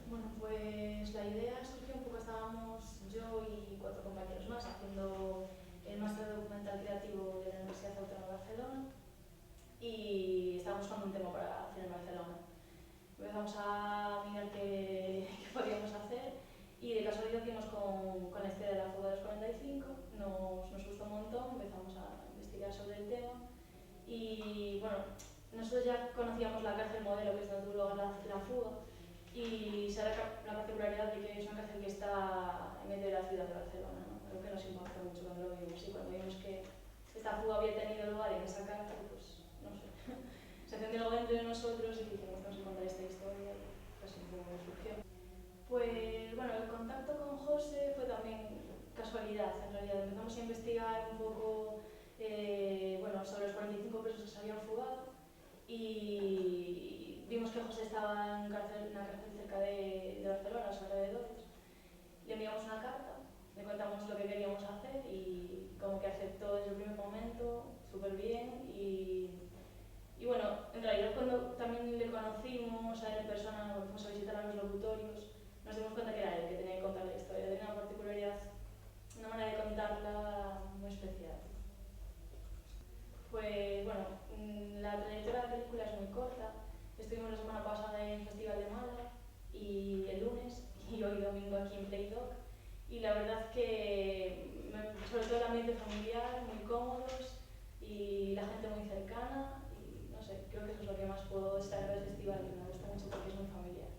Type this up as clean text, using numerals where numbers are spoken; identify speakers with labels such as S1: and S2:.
S1: Bueno, pues la idea surgió un poco, estábamos yo y cuatro compañeros más haciendo el máster de documental creativo de la Universidad Autónoma de Barcelona y estábamos buscando un tema para hacer en Barcelona. Empezamos a mirar qué podíamos hacer y de casualidad dimos con la historia de la fuga de los 45, nos gustó un montón, empezamos a investigar sobre el tema y bueno, nosotros ya conocíamos la cárcel modelo que es donde tuvo lugar la fuga y se da la particularidad de que es una cárcel que está en medio de la ciudad de Barcelona, ¿no? Algo que nos impactó mucho cuando lo vimos y cuando vimos que esta fuga había tenido lugar en esa cárcel, pues no sé, se encendió algo dentro de nosotros y dijimos, vamos a contar esta historia y pues un poco surgió. Pues bueno, el contacto con José fue también casualidad, en realidad. Empezamos a investigar un poco bueno, sobre los 45 presos que se habían fugado y vimos que José estaba en una cárcel cerca de Barcelona, a los alrededores. Le enviamos una carta, le contamos lo que queríamos hacer y como que aceptó desde el primer momento, súper bien y bueno, en realidad cuando también le conocimos a él en persona, cuando fuimos a visitar a los locutorios, nos dimos cuenta que era él que tenía que contar la historia, tenía una particularidad, una manera de contarla muy especial. Pues bueno, la trayectoria de la película es muy corta. Estuvimos la semana pasada en el Festival de Málaga y el lunes y hoy domingo aquí en Playdoc. Y la verdad que, sobre todo el ambiente familiar, muy cómodos y la gente muy cercana. Y no sé, creo que eso es lo que más puedo destacar del festival y me gusta mucho porque es muy familiar.